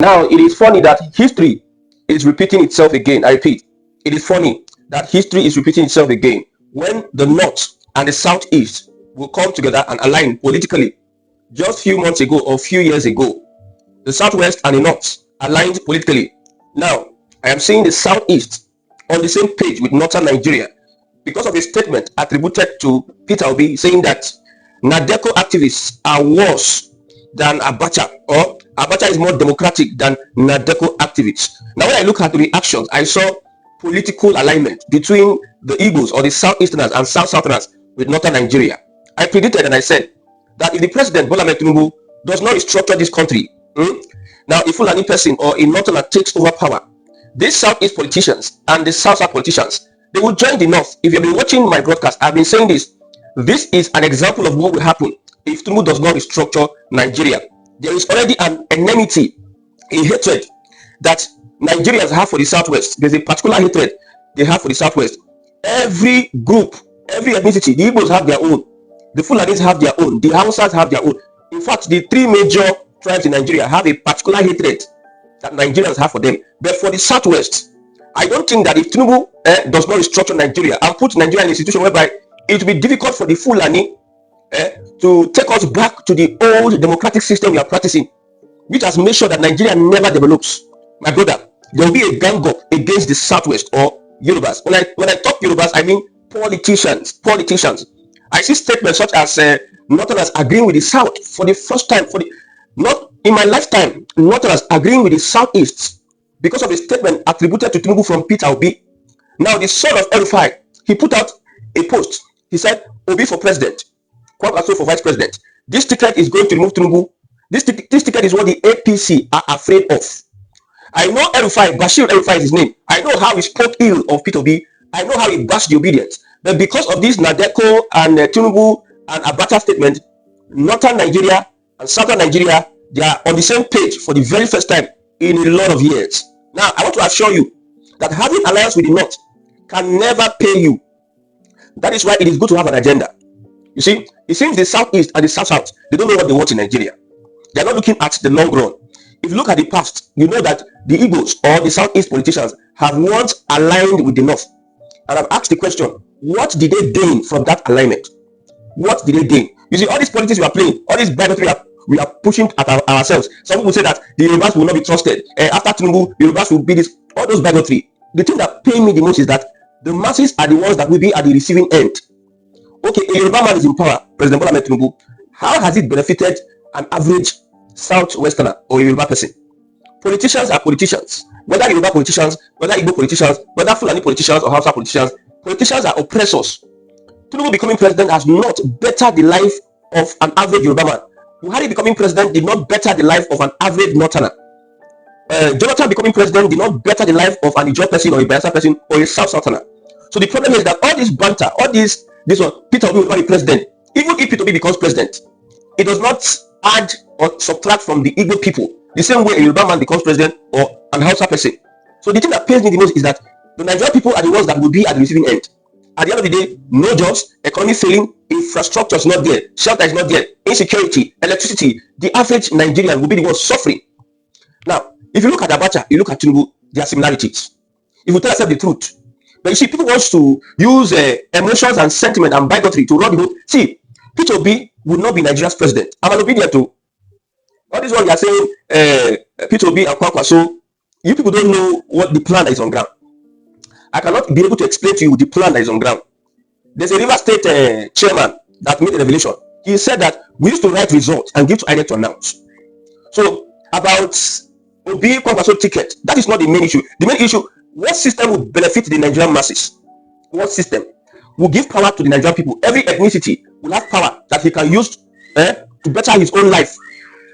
Now, it is funny that history is repeating itself again. I repeat, it is funny that history is repeating itself again when the North and the Southeast will come together and align politically. Just few months ago or few years ago, the Southwest and the North aligned politically. Now, I am seeing the Southeast on the same page with Northern Nigeria because of a statement attributed to Peter Obi saying that Nadeco activists are worse than Abacha, or Abacha is more democratic than Nadeco activists. Now, when I look at the reactions, I saw political alignment between the Igbos or the Southeasterners and Southerners with Northern Nigeria. I predicted and I said that if the president Bola Ahmed Tinubu does not restructure this country, now a Fulani person or a Northerner takes over power, these Southeast politicians and the South politicians, they will join the North. If you've been watching my broadcast, I've been saying this. This is an example of what will happen if Tinubu does not restructure Nigeria. There is already an enmity, a hatred that Nigerians have for the Southwest. There's a particular hatred they have for the Southwest. Every group, every ethnicity, the Igbos have their own, the Fulanis have their own, the Hausas have their own. In fact, the three major tribes in Nigeria have a particular hatred that Nigerians have for them. But for the Southwest, I don't think that if Tinubu does not restructure Nigeria and put Nigeria in a situation whereby it will be difficult for the Fulani to take us back to the old democratic system we are practicing, which has made sure that Nigeria never develops. My brother, there will be a gang up against the Southwest or Yorubas. When I talk Yorubas, I mean politicians. I see statements such as Northerners agreeing with the South for the first time, not in my lifetime, Northerners agreeing with the Southeast because of a statement attributed to Tinubu from Peter Obi. Now, the son of El-Rufai, he put out a post. He said, Obi for president, Kwankwaso for vice president. This ticket is going to remove Tinubu. This ticket is what the APC are afraid of. I know El-Rufai, Bashir El-Rufai is his name. I know how he spoke ill of Peter Obi. I know how he bashed the obedience. But because of this Nadeco and Tinubu and Abacha statement, Northern Nigeria and Southern Nigeria, they are on the same page for the very first time in a lot of years. Now, I want to assure you that having alliance with the North can never pay you. That is why it is good to have an agenda. You see, it seems the Southeast and the South, they don't know what they want in Nigeria. They are not looking at the long run. If you look at the past, you know that the Igbos or the Southeast politicians have once aligned with the North. And I've asked the question, what did they gain from that alignment? What did they gain? You see, all these politics we are playing, all these bigotry we are pushing at ourselves. Some people say that the Yorubas will not be trusted. After Tinubu, the Yorubas will be this, all those bigotry. The thing that pains me the most is that the masses are the ones that will be at the receiving end. Okay, a Yoruba man is in power, President Bola Ahmed Tinubu. How has it benefited an average Southwesterner or a Yoruba person? Politicians are politicians. Whether Yoruba politicians, whether Igbo politicians, whether Fulani politicians or Hausa politicians, politicians are oppressors. Tinubu becoming president has not bettered the life of an average Yoruba man. Buhari becoming president did not better the life of an average Northerner. Jonathan becoming president did not better the life of an Ijaw person or a Bayelsa person or a Southerner. So the problem is that all this banter, all this one, Peter Obi will not be president. Even if Peter Obi becomes president, it does not add or subtract from the Igbo people the same way a Yoruba man becomes president or an Hausa person. So the thing that pains me the most is that the Nigerian people are the ones that will be at the receiving end. At the end of the day, no jobs, economy failing, infrastructure is not there, shelter is not there, insecurity, electricity. The average Nigerian will be the one suffering. Now, if you look at Abacha, you look at Tinubu, there are similarities. If you tell yourself the truth. But you see, people want to use emotions and sentiment and bigotry to run the whole. See, Peter Obi would not be Nigeria's president. I'm an obedient to. All this one you are saying, Peter Obi and Kwankwaso, you people don't know what the plan that is on ground. I cannot be able to explain to you the plan that is on ground. There's a River State chairman that made a revelation. He said that we used to write results and give to INEC to announce. So about Obi Kwankwaso ticket, that is not the main issue. The main issue, what system will benefit the Nigerian masses? What system will give power to the Nigerian people? Every ethnicity will have power that he can use to better his own life.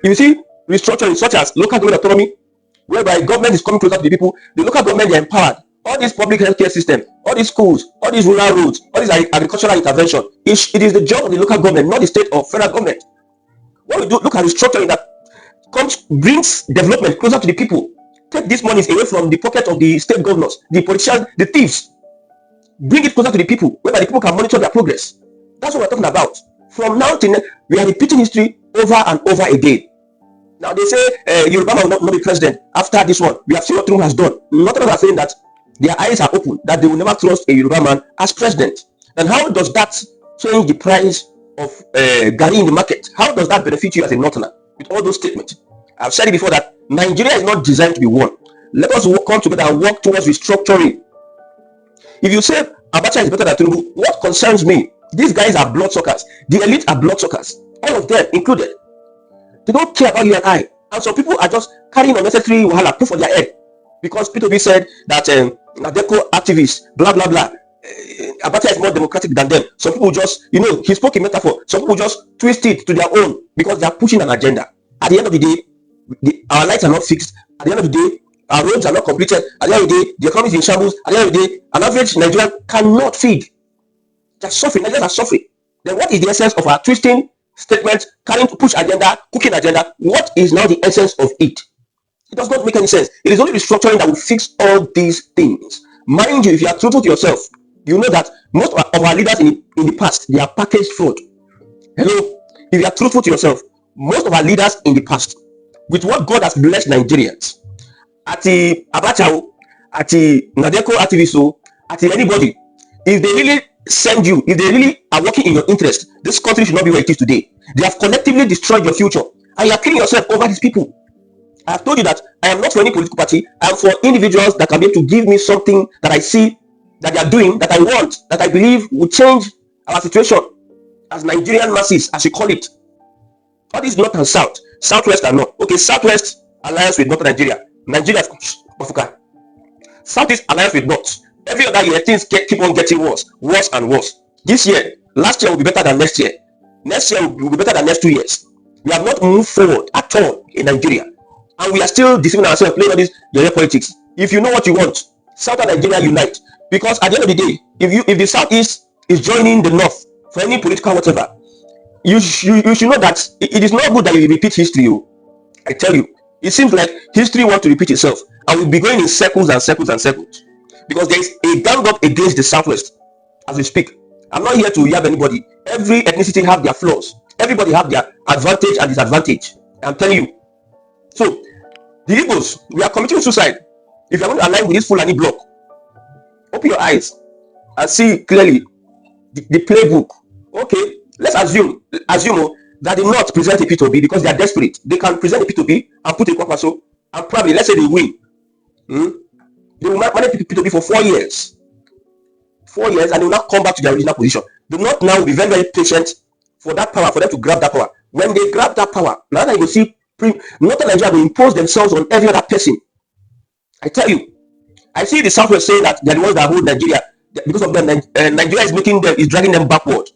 You see, restructuring such as local government autonomy, whereby government is coming closer to the people, the local government is empowered. All this public healthcare system, all these schools, all these rural roads, all this agricultural intervention, it is the job of the local government, not the state or federal government. What we do, look at restructuring that brings development closer to the people. Take these monies away from the pocket of the state governors, the politicians, the thieves. Bring it closer to the people, whereby the people can monitor their progress. That's what we're talking about. From now till now, we are repeating history over and over again. Now they say Yoruba will not be president after this one. We have seen what Trump has done. Not all are saying that their eyes are open, that they will never trust a Yoruba man as president. And how does that change the price of Gari in the market? How does that benefit you as a Northerner with all those statements? I've said it before that Nigeria is not designed to be won. Let us come together and work towards restructuring. If you say Abacha is better than Tinubu, what concerns me? These guys are bloodsuckers. The elite are bloodsuckers. All of them included. They don't care about you and I. And some people are just carrying unnecessary wahala put for their head. Because P2B said that Nadeco activists, blah, blah, blah. Abacha is more democratic than them. Some people just, he spoke in metaphor. Some people just twist it to their own because they are pushing an agenda. At the end of the day, our lights are not fixed. At the end of the day, our roads are not completed. At the end of the day, the economy is in shambles. At the end of the day, an average Nigerian cannot feed. They're suffering. Nigerians are suffering. Then what is the essence of our twisting statement, carrying to push agenda, cooking agenda? What is now the essence of it? It does not make any sense. It is only restructuring that will fix all these things. Mind you, if you are truthful to yourself, you know that most of our leaders in the past, they are packaged fraud. Hello? If you are truthful to yourself, most of our leaders in the past, with what God has blessed Nigerians, at the Abacha, at the Nadeco activists, at anybody, if they really send you, if they really are working in your interest, this country should not be where it is today. They have collectively destroyed your future, and you are killing yourself over these people. I have told you that I am not for any political party. I am for individuals that can be able to give me something that I see that they are doing, that I want, that I believe will change our situation as Nigerian masses, as you call it. All this north and south, southwest and north. Okay, southwest alliance with northern Nigeria. Nigeria, southeast alliance with north. Every other year, things keep on getting worse and worse. This year, last year will be better than next year. Next year will be better than next 2 years. We have not moved forward at all in Nigeria. And we are still deceiving ourselves, playing all this politics. If you know what you want, Southern Nigeria unite. Because at the end of the day, if the Southeast is joining the North for any political whatever, you should know that it is not good that you repeat history. I tell you, it seems like history wants to repeat itself, and we'll be going in circles and circles and circles. Because there is a gang up against the Southwest as we speak. I'm not here to yab anybody. Every ethnicity have their flaws. Everybody have their advantage and disadvantage. I'm telling you. So, the Igbos, we are committing suicide. If you're going to align with this Fulani block, open your eyes and see clearly the playbook. Okay, let's assume that the North present a P2B because they are desperate. They can present a P2B and put a Kwakwaso, and probably, let's say they win. They will manage P2B for 4 years. 4 years, and they will not come back to their original position. The North now will be very, very patient for that power, for them to grab that power. When they grab that power, now that you will see Northern Nigeria will impose themselves on every other person. I tell you, I see the Southwest saying that they're the ones that hold Nigeria. Because of them, Nigeria is dragging them backward.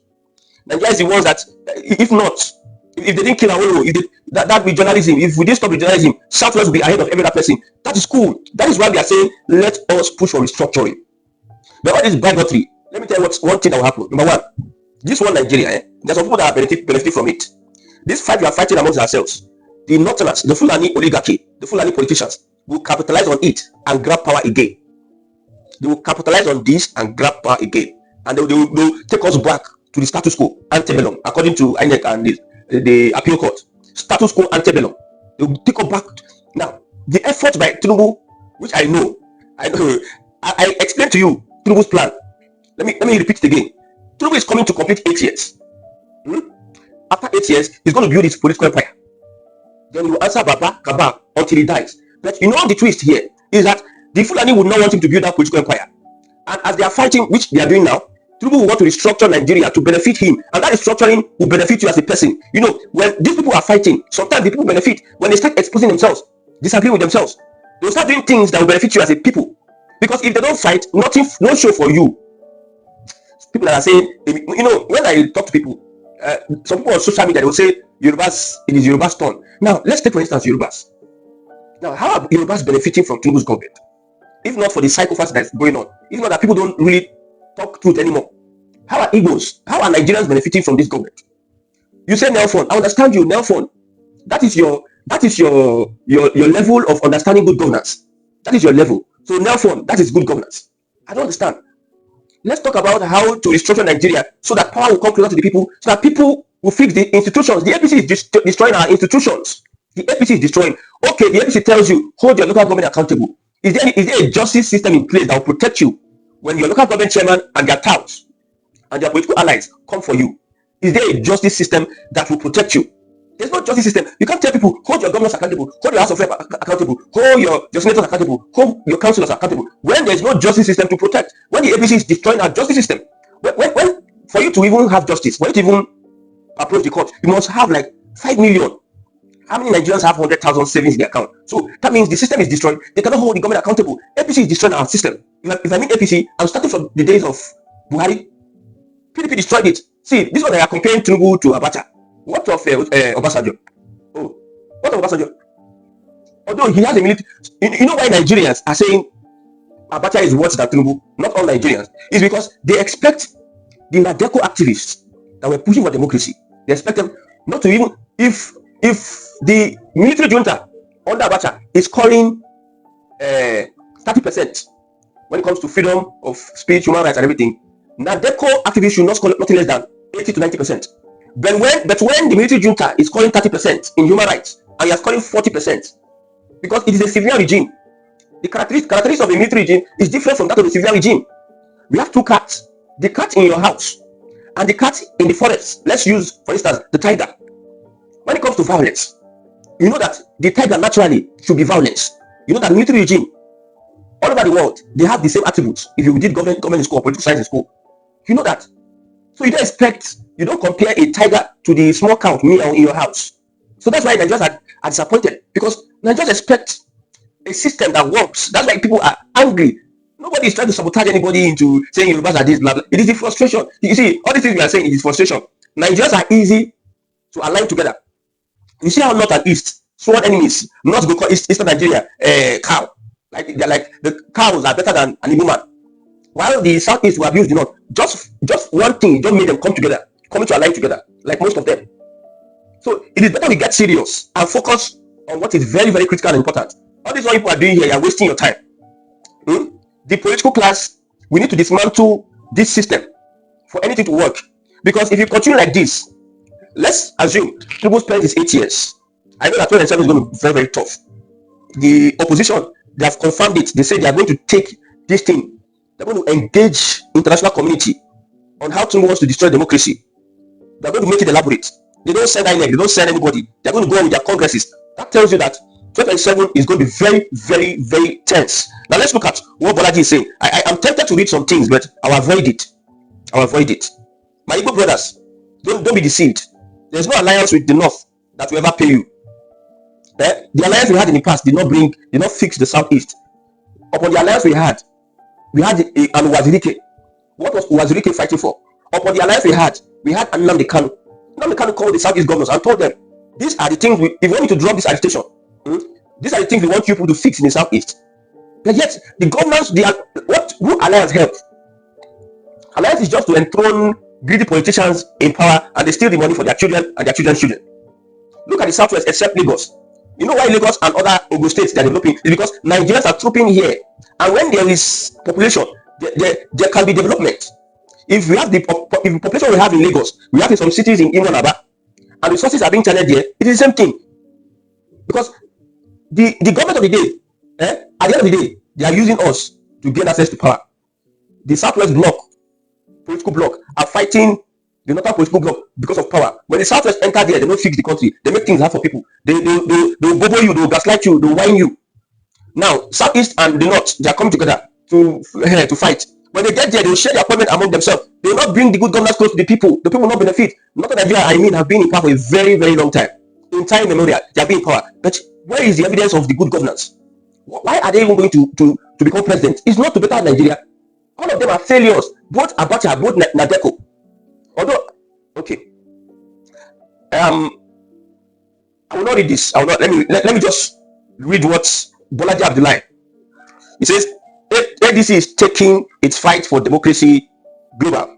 Nigeria is the ones that, if they didn't kill Awolowo, that be journalism. If we didn't stop the journalism, Southwest will be ahead of every other person. That is cool. That is why we are saying, let us push for restructuring. But what is bigotry? Let me tell you one thing that will happen. Number one, this one Nigeria, there's some people that are benefit from it. This fight we are fighting amongst ourselves. The Northerners, the Fulani oligarchy, the Fulani politicians will capitalize on it and grab power again. They will capitalize on this and grab power again. And they will take us back to the status quo, antebellum, according to INEC and the appeal court. Status quo, antebellum. They will take us back. Now, the effort by Tinubu, which I know, I explained to you Tinubu's plan. Let me repeat it again. Tinubu is coming to complete 8 years. After 8 years, he's going to build his political empire. Then he will answer Baba Kaba until he dies. But you know the twist here is that the Fulani would not want him to build that political empire. And as they are fighting, which they are doing now, Tinubu will want to restructure Nigeria to benefit him. And that restructuring will benefit you as a person. You know, when these people are fighting, sometimes the people benefit when they start exposing themselves, disagreeing with themselves. They will start doing things that will benefit you as a people. Because if they don't fight, nothing, no show for you. People that are saying, you know, when I talk to people, some people on social media, they will say, Yorubas, it is Yoruba's turn. Now, let's take for instance Yorubas. Now, how are Yorubas benefiting from Tinubu's government? If not for the psychopaths that's going on, if not that people don't really talk truth anymore, how are Igbos, how are Nigerians benefiting from this government? You say Nelfon, I understand you, Nelfon. That is your level of understanding good governance. That is your level. So Nelfon, that is good governance. I don't understand. Let's talk about how to restructure Nigeria so that power will come closer to the people, so that people will fix the institutions. The APC is destroying our institutions. The APC is destroying. Okay, the APC tells you, hold your local government accountable. Is there a justice system in place that will protect you when your local government chairman and their touts and their political allies come for you? Is there a justice system that will protect you? There's no justice system. You can't tell people, hold your governors accountable, hold your House of Rep accountable, hold your senators accountable, hold your councillors accountable, when there's no justice system to protect, when the APC is destroying our justice system. When for you to even have justice, for you to even approach the court, you must have like 5 million. How many Nigerians have 100,000 savings in their account? So that means the system is destroyed. They cannot hold the government accountable. APC is destroying our system. If I mean APC, I'm starting from the days of Buhari. PDP destroyed it. See, this one they are comparing Tinubu to Abacha. What of Obasanjo? Oh, what of Obasanjo? Although he has a military, you know why Nigerians are saying Abacha is worse than Tinubu? Not all Nigerians. It's because they expect the Nadeco activists that were pushing for democracy. They expect them not to even, if the military junta under Abacha is scoring 30% when it comes to freedom of speech, human rights, and everything, Nadeco activists should not score nothing less than 80 to 90%. But when the military junta is scoring 30% in human rights and you are scoring 40%, because it is a civilian regime, the characteristics of a military regime is different from that of the civilian regime. We have two cats: the cat in your house and the cat in the forest. Let's use, for instance, the tiger. When it comes to violence, you know that the tiger naturally should be violence. You know that military regime all over the world, they have the same attributes. If you did government school or political science in school, you know that. So you don't compare a tiger to the small cow meow in your house. So that's why Nigerians are disappointed, because Nigerians expect a system that works. That's why people are angry. Nobody is trying to sabotage anybody into saying Yorubas are this, blah, blah. It is the frustration. You see, all these things we are saying, it is frustration. Nigerians are easy to align together. You see how North and East, sworn enemies, North go call Eastern Nigeria cow. Like the cows are better than an Igbo man. While the Southeast will abuse the North. Just one thing just made them come together, coming to align together, like most of them. So it is better we get serious and focus on what is very, very critical and important. All this what people are doing here, you are wasting your time. The political class, we need to dismantle this system for anything to work. Because if you continue like this, let's assume Tinubu spent his 8 years. I know that 2027 is going to be very, very tough. The opposition, they have confirmed it. They say they are going to take this thing. They're going to engage international community on how Tinubu wants to destroy democracy. They're going to make it elaborate. They don't send INEC, they don't send anybody. They're going to go with their congresses. That tells you that 2027 is going to be very, very, very tense. Now let's look at what Bolaji is saying. I am tempted to read some things, but I'll avoid it. My Igbo brothers, don't be deceived. There's no alliance with the North that will ever pay you. The alliance we had in the past did not fix the Southeast. Upon the alliance we had an Uwazirike. What was Uwazirike fighting for? Upon the alliance we had Nnamdi Kanu. Nnamdi Kanu called the Southeast governors and told them, these are the things if you want me to drop this agitation, these are the things we want you people to fix in the Southeast. But yet, the governors, who alliance helped? Alliance is just to enthrone greedy politicians in power, and they steal the money for their children and their children's children. Look at the Southwest, except Lagos. You know why Lagos and other Ogun states they are developing? It's because Nigerians are trooping here. And when there is population, there can be development. If we have the population we have in Lagos, we have in some cities in Imo and Aba, and resources are being channeled there, it is the same thing. Because the government of the day, at the end of the day, they are using us to gain access to power. The Southwest bloc, political bloc, are fighting the Northern political bloc because of power. When the Southwest enter there, they don't fix the country. They make things hard for people. They'll bobo you, they'll gaslight you, they'll whine you. Now, Southeast and the North, they are coming together to fight. When they get there, they will share their appointment among themselves. They will not bring the good governance close to the people. The people will not benefit. Northern Nigeria, have been in power for a very, very long time. In time memorial, they have been in power. But where is the evidence of the good governance? Why are they even going to become president? It's not to better Nigeria. All of them are failures. Both Abacha, both Nadeco. Although, okay. I will not read this. Let me just read what Bolaji Abdullahi. He says, ADC is taking its fight for democracy global.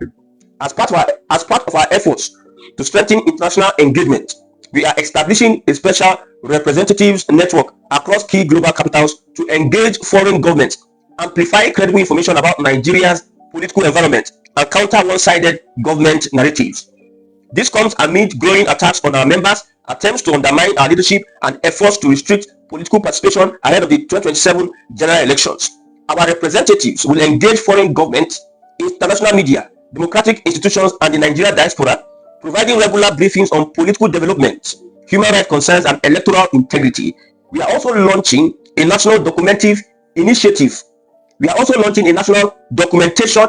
As part of our efforts to strengthen international engagement, we are establishing a special representatives network across key global capitals to engage foreign governments, amplify credible information about Nigeria's political environment, and counter one-sided government narratives. This comes amid growing attacks on our members, attempts to undermine our leadership, and efforts to restrict political participation ahead of the 2027 general elections. Our representatives will engage foreign governments, international media, democratic institutions, and the Nigeria diaspora, providing regular briefings on political development, human rights concerns, and electoral integrity. We are also launching a national documentation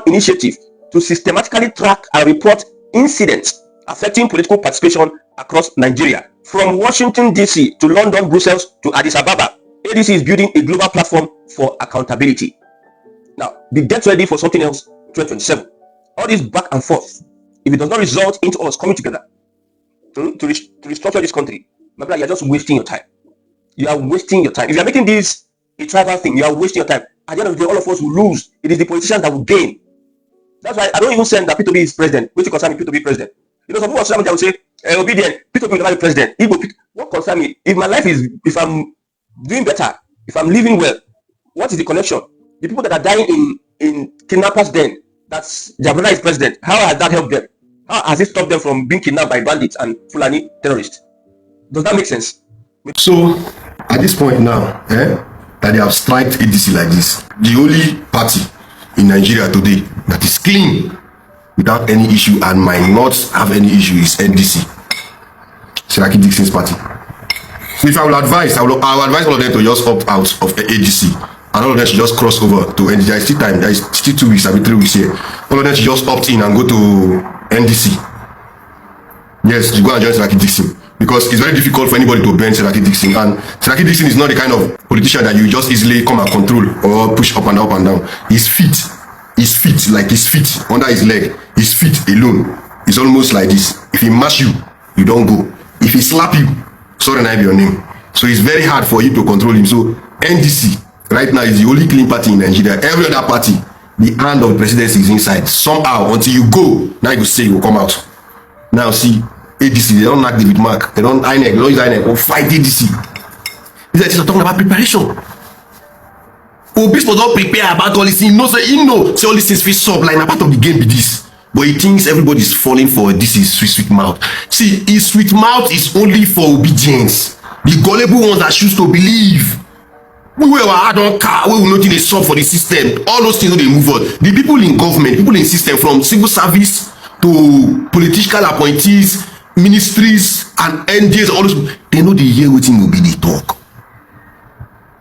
initiative to systematically track and report incidents affecting political participation across Nigeria. From Washington, D.C. to London, Brussels to Addis Ababa, ADC is building a global platform for accountability. Now, get ready for something else 2027. All this back and forth, if it does not result into us coming together to restructure this country, my brother, you're just wasting your time. You are wasting your time. If you're making this a tribal thing, you are wasting your time. At the end of the day, all of us will lose. It is the politicians that will gain. That's why I don't even send that P2B is president. Which concern me, P2B president. You know, some people will say, obedient, P2B will never be president. What concern me? If my life is, if I'm doing better, if I'm living well, what is the connection? The people that are dying in kidnappers den, that's their brother is president. How has that helped them? How has it stopped them from being kidnapped by bandits and Fulani terrorists? Does that make sense? So, at this point now, that they have striked ADC like this, the only party in Nigeria today that is clean without any issue and might not have any issue is NDC, Siraki Dixon's party. So if I will advise, I will advise all of them to just opt out of ADC, and all of them should just cross over to NDC. There is still time. There is still 2 weeks, maybe 3 weeks here. All of them should just opt in and go to NDC. Yes, you go and join Siraki Dixon, because it's very difficult for anybody to bend Siraki Dixon, and Siraki Dixon is not the kind of politician that you just easily come and control or push up and down. His feet like his feet under his leg, his feet alone is almost like this. If he mash you, you don't go. If he slap you, sorry, I be your name. So it's very hard for you to control him. So NDC right now is the only clean party in Nigeria. Every other party, the hand of the presidency is inside somehow. Until you go, now you go say you will come out. Now see, ADC, they don't act David Mark, they don't INEC, they don't use INEC, or fight ADC. These are talking about preparation. Obi supposed to prepare about all this thing. No, say all these things fit up like a part of the game be this. But he thinks everybody's falling for this is sweet mouth. See, his sweet mouth is only for obedience. The gullible ones that choose to believe. We were hard on car, we will not in a sub for the system. All those things they move on. The people in government, people in system, from civil service to political appointees, ministries and NDAs, all those, they know the year waiting will be the talk.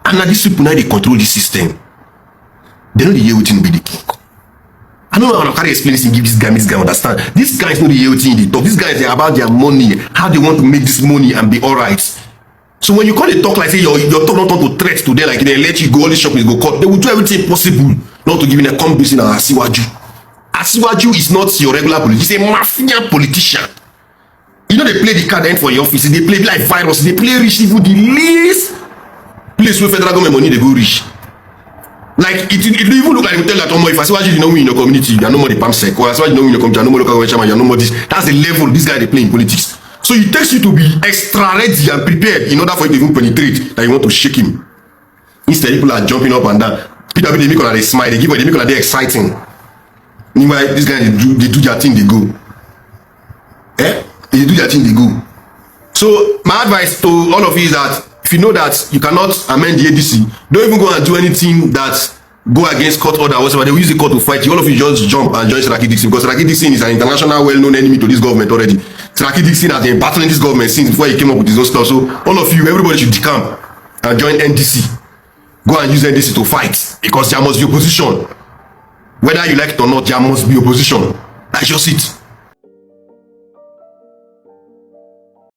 And now these people now they control the system. They know the year waiting will be the talk. I don't know how to explain this and give this guy understand. These guys know the year waiting in the talk. These guys are about their money, how they want to make this money and be alright. So when you call it talk like say your talk not to threat to them, like they let you go, all these shopping go cut, they will do everything possible not to give you a competition and Asiwaju. Asiwaju is not your regular politician, he's a mafia politician. You know they play the card end for your office, they play like virus, they play rich even the least place where federal government money they go rich. Like it even look like you tell that if Asiwaju you know me in your community, you are no more the palm sec, or Asiwaju you know me in your community, you are no more local government chairman, you are no more this. That's the level this guy they play in politics. So it takes you to be extra ready and prepared in order for you to even penetrate that you want to shake him. Instead, people are jumping up and down. People they make on they smile, they give they make on they exciting. Meanwhile, these guys they do their thing, they go. They do their thing, they go. So my advice to all of you is that if you know that you cannot amend the ADC, don't even go and do anything that go against court order or whatever. They will use the court to fight you. All of you just jump and join Siraki Dixon, because Siraki Dixon is an international well-known enemy to this government already. Siraki Dixon has been battling this government since before he came up with his own stuff. So all of you, everybody should decamp and join NDC. Go and use NDC to fight, because there must be opposition. Whether you like it or not, there must be opposition. That's just it.